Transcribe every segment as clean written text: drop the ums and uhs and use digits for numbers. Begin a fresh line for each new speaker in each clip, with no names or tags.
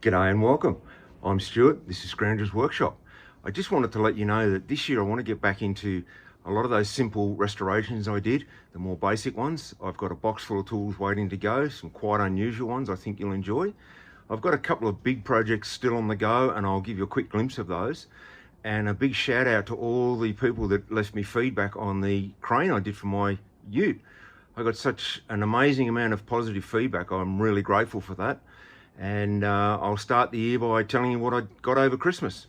G'day and welcome. I'm Stuart, this is Scrounger's Workshop. I just wanted to let you know that this year I want to get back into a lot of those simple restorations I did, the more basic ones. I've got a box full of tools waiting to go, some quite unusual ones I think you'll enjoy. I've got a couple of big projects still on the go and I'll give you a quick glimpse of those. And a big shout out to all the people that left me feedback on the crane I did for my ute. I got such an amazing amount of positive feedback. I'm really grateful for that. And I'll start the year by telling you what I got over Christmas.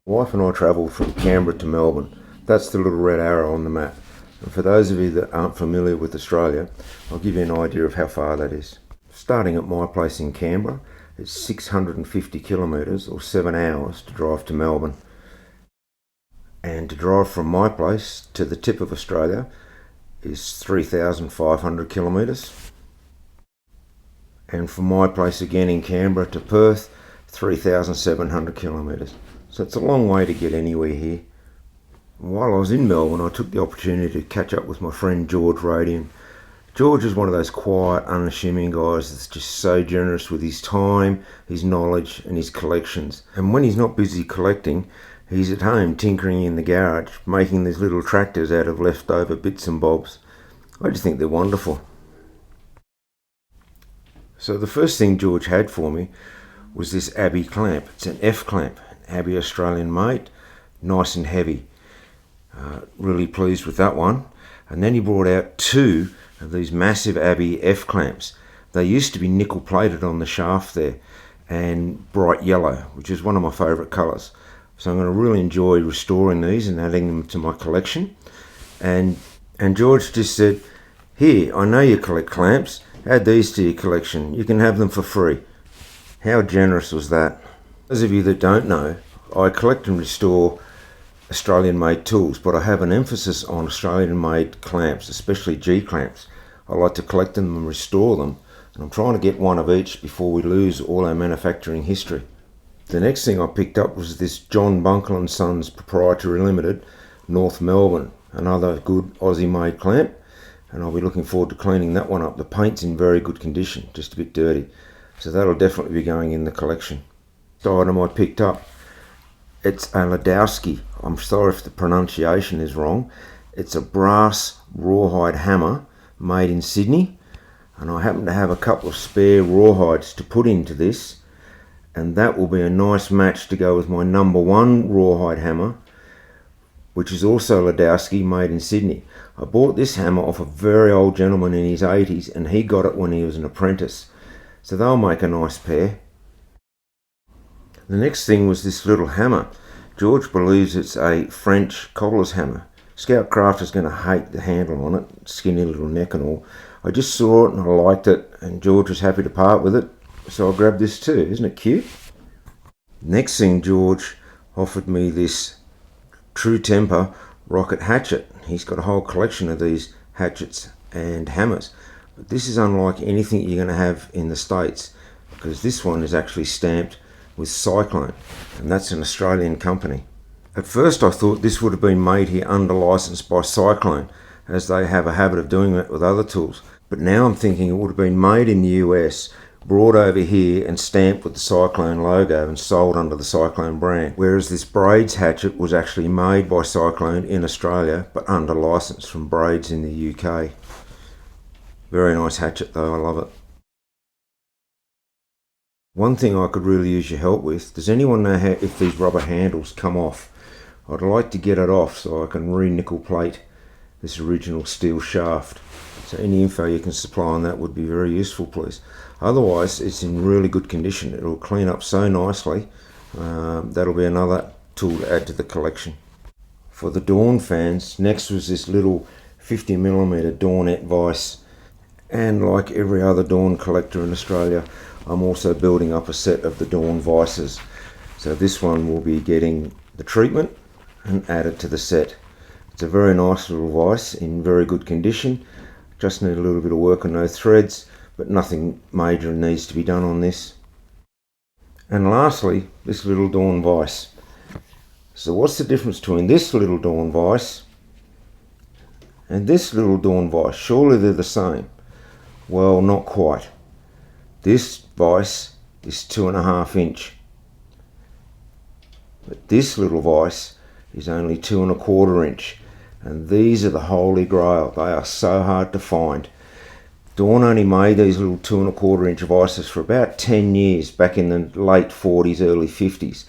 My wife and I travelled from Canberra to Melbourne. That's the little red arrow on the map. And for those of you that aren't familiar with Australia, I'll give you an idea of how far that is. Starting at my place in Canberra, it's 650 kilometres or 7 hours to drive to Melbourne. And to drive from my place to the tip of Australia is 3,500 kilometres. And from my place again in Canberra to Perth, 3,700 kilometres. So it's a long way to get anywhere here. While I was in Melbourne, I took the opportunity to catch up with my friend George Radian. George is one of those quiet, unassuming guys that's just so generous with his time, his knowledge and his collections. And when he's not busy collecting, he's at home tinkering in the garage, making these little tractors out of leftover bits and bobs. I just think they're wonderful. So the first thing George had for me was this Abbey clamp. It's an F clamp, Abbey Australian made, nice and heavy. Really pleased with that one. And then he brought out two of these massive Abbey F clamps. They used to be nickel plated on the shaft there and bright yellow, which is one of my favourite colours. So I'm going to really enjoy restoring these and adding them to my collection. And George just said, "Here, I know you collect clamps. Add these to your collection. You can have them for free." How generous was that? Those of you that don't know, I collect and restore Australian-made tools, but I have an emphasis on Australian-made clamps, especially G-clamps. I like to collect them and restore them, and I'm trying to get one of each before we lose all our manufacturing history. The next thing I picked up was this John Bunkle & Sons Proprietary Limited, North Melbourne, another good Aussie-made clamp. And I'll be looking forward to cleaning that one up. The paint's in very good condition, just a bit dirty. So that'll definitely be going in the collection. The item I picked up, it's a Ladowski. I'm sorry if the pronunciation is wrong. It's a brass rawhide hammer made in Sydney. And I happen to have a couple of spare rawhides to put into this. And that will be a nice match to go with my number one rawhide hammer, which is also Ladowski, made in Sydney. I bought this hammer off a very old gentleman in his 80s and he got it when he was an apprentice. So they'll make a nice pair. The next thing was this little hammer. George believes it's a French cobbler's hammer. Scout Craft is going to hate the handle on it, skinny little neck and all. I just saw it and I liked it and George was happy to part with it. So I grabbed this too. Isn't it cute? Next thing, George offered me this True Temper rocket hatchet. He's got a whole collection of these hatchets and hammers, but this is unlike anything you're going to have in the States because this one is actually stamped with Cyclone, and that's an Australian company. At first I thought this would have been made here under license by Cyclone, as they have a habit of doing that with other tools, but now I'm thinking it would have been made in the US, brought over here and stamped with the Cyclone logo and sold under the Cyclone brand, whereas this Braids hatchet was actually made by Cyclone in Australia but under license from Braids in the UK. Very nice hatchet though, I love it. One thing I could really use your help with, does anyone know how if these rubber handles come off? I'd like to get it off so I can re-nickel plate this original steel shaft. So any info you can supply on that would be very useful, please. Otherwise, it's in really good condition. It'll clean up so nicely. That'll be another tool to add to the collection. For the Dawn fans, next was this little 50mm Dawnette vise. And like every other Dawn collector in Australia, I'm also building up a set of the Dawn vices. So this one will be getting the treatment and added to the set. It's a very nice little vise in very good condition. Just need a little bit of work on those threads, but nothing major needs to be done on this. And lastly, this little Dawn vise. So what's the difference between this little Dawn vise and this little Dawn vise? Surely they're the same. Well, not quite. This vise this 2.5 inch. But this little vise is only 2.25 inch, and these are the holy grail. They are so hard to find. Dawn only made these little 2.25 inch vices for about 10 years back in the late 40s, early 50s,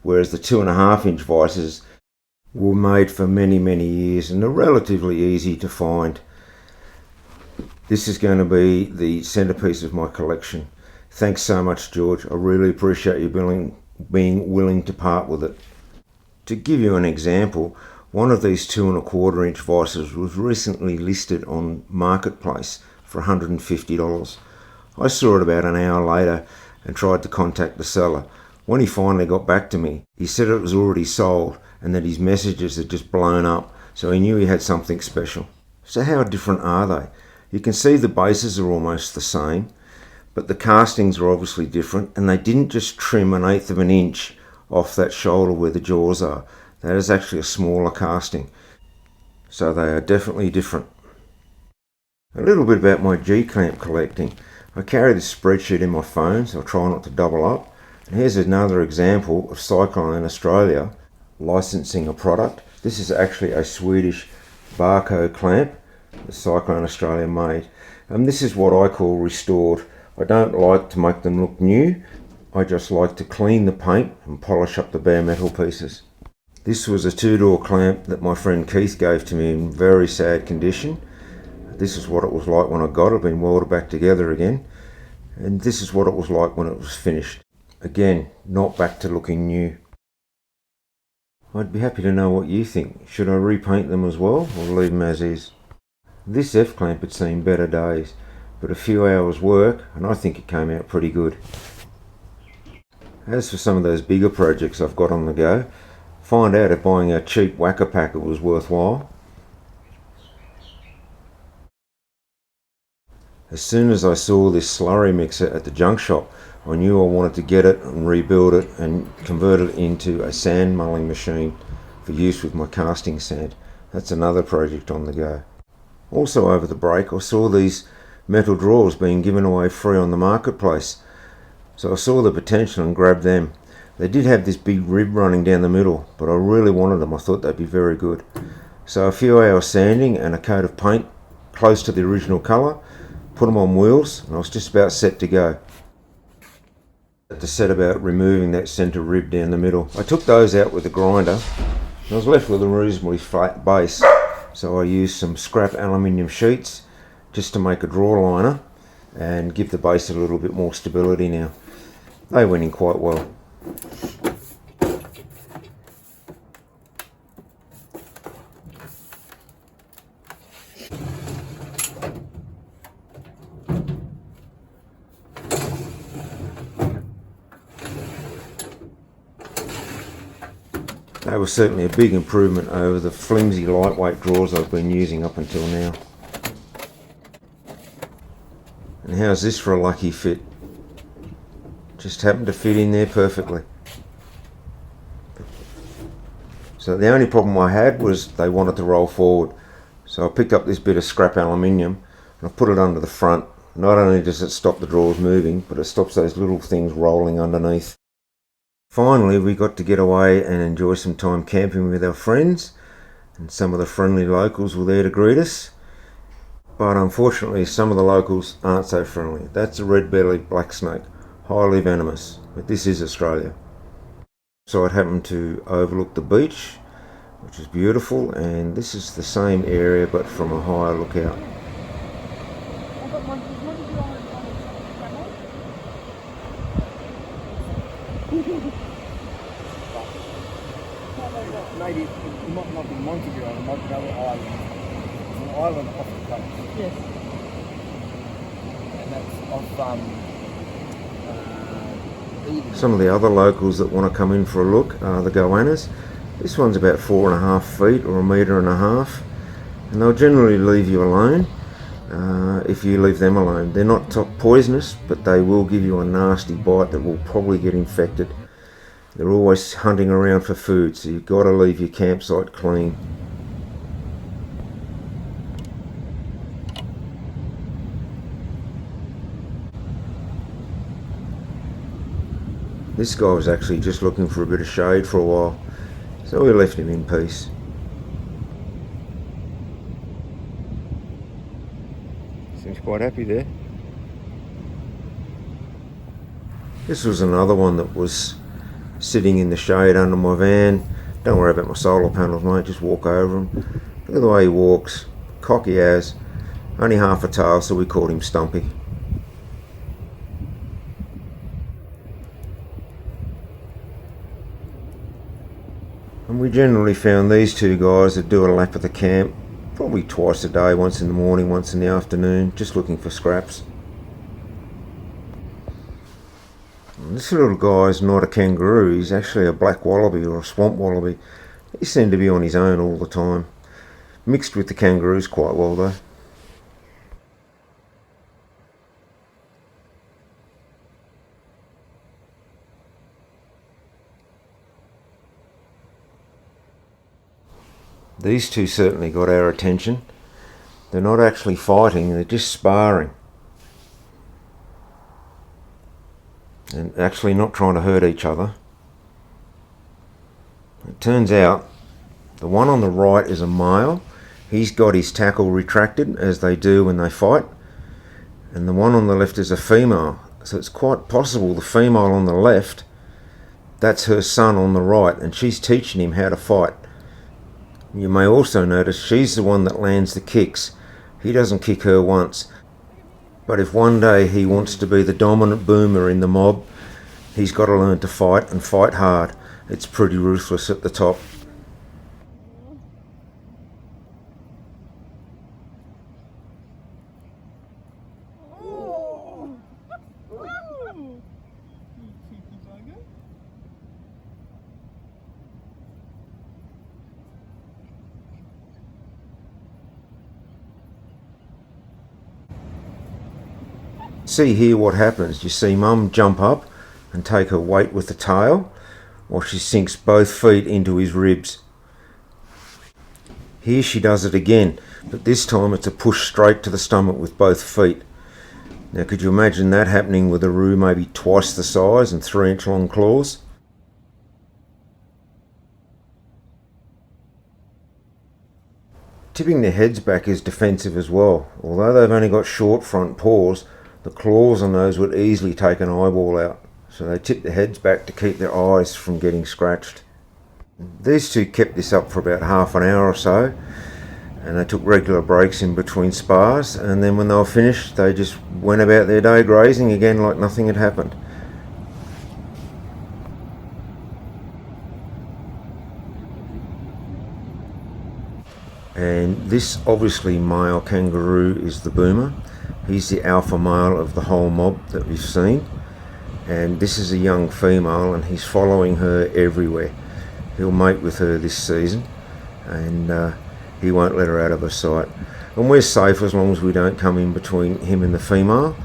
whereas the 2.5 inch vices were made for many, many years and are relatively easy to find. This is going to be the centerpiece of my collection. Thanks so much, George. I really appreciate you being willing to part with it. To give you an example, one of these 2.25 inch vices was recently listed on Marketplace for $150. I saw it about an hour later and tried to contact the seller. When he finally got back to me, he said it was already sold and that his messages had just blown up, so he knew he had something special. So how different are they? You can see the bases are almost the same, but the castings are obviously different, and they didn't just trim 1/8 of an inch off that shoulder where the jaws are. That is actually a smaller casting, so they are definitely different. A little bit about my G-clamp collecting. I carry this spreadsheet in my phone, so I try not to double up. And here's another example of Cyclone Australia licensing a product. This is actually a Swedish barcode clamp that Cyclone Australia made. And this is what I call restored. I don't like to make them look new. I just like to clean the paint and polish up the bare metal pieces. This was a 2-door clamp that my friend Keith gave to me in very sad condition. This is what it was like when I got it. It's been welded back together again. And this is what it was like when it was finished. Again, not back to looking new. I'd be happy to know what you think. Should I repaint them as well, or leave them as is? This F-clamp had seen better days, but a few hours work and I think it came out pretty good. As for some of those bigger projects I've got on the go, find out if buying a cheap whacker packet was worthwhile. As soon as I saw this slurry mixer at the junk shop, I knew I wanted to get it and rebuild it and convert it into a sand mulling machine for use with my casting sand. That's another project on the go. Also over the break, I saw these metal drawers being given away free on the marketplace, so I saw the potential and grabbed them. They did have this big rib running down the middle, but I really wanted them. I thought they'd be very good. So a few hours sanding and a coat of paint close to the original colour, put them on wheels, and I was just about set to go. To set about removing that centre rib down the middle. I took those out with a grinder and I was left with a reasonably flat base, so I used some scrap aluminium sheets just to make a draw liner and give the base a little bit more stability now. They went in quite well. That was certainly a big improvement over the flimsy lightweight drawers I've been using up until now. And how's this for a lucky fit? Just happened to fit in there perfectly. So the only problem I had was they wanted to roll forward. So I picked up this bit of scrap aluminium and I put it under the front. Not only does it stop the drawers moving, but it stops those little things rolling underneath. Finally, we got to get away and enjoy some time camping with our friends, and some of the friendly locals were there to greet us. But unfortunately, some of the locals aren't so friendly. That's a red-bellied black snake, highly venomous, but this is Australia. So it happened to overlook the beach, which is beautiful, and this is the same area but from a higher lookout.
Maybe it might not be Montague Island, it might be another island. It's an island off the coast.
Yes.
And that's off Eden.
Some of the other locals that want to come in for a look are the goannas. This one's about 4.5 feet or 1.5 meters, and they'll generally leave you alone if you leave them alone. They're not poisonous, but they will give you a nasty bite that will probably get infected. They're always hunting around for food, so you've got to leave your campsite clean. This guy was actually just looking for a bit of shade for a while, so we left him in peace. Seems quite happy there. This was another one that was sitting in the shade under my van. Don't worry about my solar panels, mate, just walk over him. Look at the way he walks, cocky as. Only half a tail, so we called him Stumpy. And we generally found these two guys that do a lap of the camp, probably twice a day, once in the morning, once in the afternoon, just looking for scraps. And this little guy's not a kangaroo, he's actually a black wallaby or a swamp wallaby. He seemed to be on his own all the time. Mixed with the kangaroos quite well though. These two certainly got our attention. They're not actually fighting, they're just sparring. And actually not trying to hurt each other. It turns out the one on the right is a male. He's got his tackle retracted, as they do when they fight. And the one on the left is a female. So it's quite possible the female on the left, that's her son on the right, and she's teaching him how to fight. You may also notice she's the one that lands the kicks. He doesn't kick her once. But if one day he wants to be the dominant boomer in the mob, he's got to learn to fight, and fight hard. It's pretty ruthless at the top. See here what happens. You see Mum jump up and take her weight with the tail while she sinks both feet into his ribs. Here she does it again, but this time it's a push straight to the stomach with both feet. Now could you imagine that happening with a roo maybe twice the size and 3-inch long claws? Tipping their heads back is defensive as well. Although they've only got short front paws, the claws on those would easily take an eyeball out, so they tip their heads back to keep their eyes from getting scratched. These two kept this up for about half an hour or so, and they took regular breaks in between spars, and then when they were finished they just went about their day grazing again like nothing had happened. And this obviously male kangaroo is the boomer. He's the alpha male of the whole mob that we've seen, and this is a young female and he's following her everywhere. He'll mate with her this season, and he won't let her out of her sight. And we're safe as long as we don't come in between him and the female.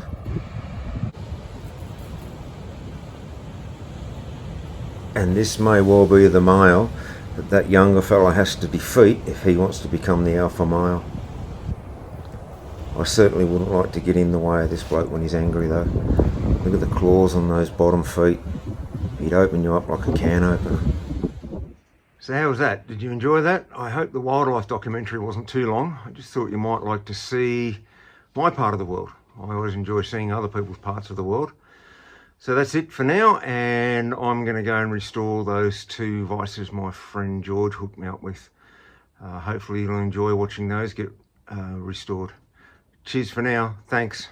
And this may well be the male that that younger fella has to defeat if he wants to become the alpha male. I certainly wouldn't like to get in the way of this bloke when he's angry though. Look at the claws on those bottom feet. He'd open you up like a can opener. So how was that? Did you enjoy that? I hope the wildlife documentary wasn't too long. I just thought you might like to see my part of the world. I always enjoy seeing other people's parts of the world. So that's it for now, and I'm going to go and restore those two vices my friend George hooked me up with. Hopefully you'll enjoy watching those get restored. Cheers for now. Thanks.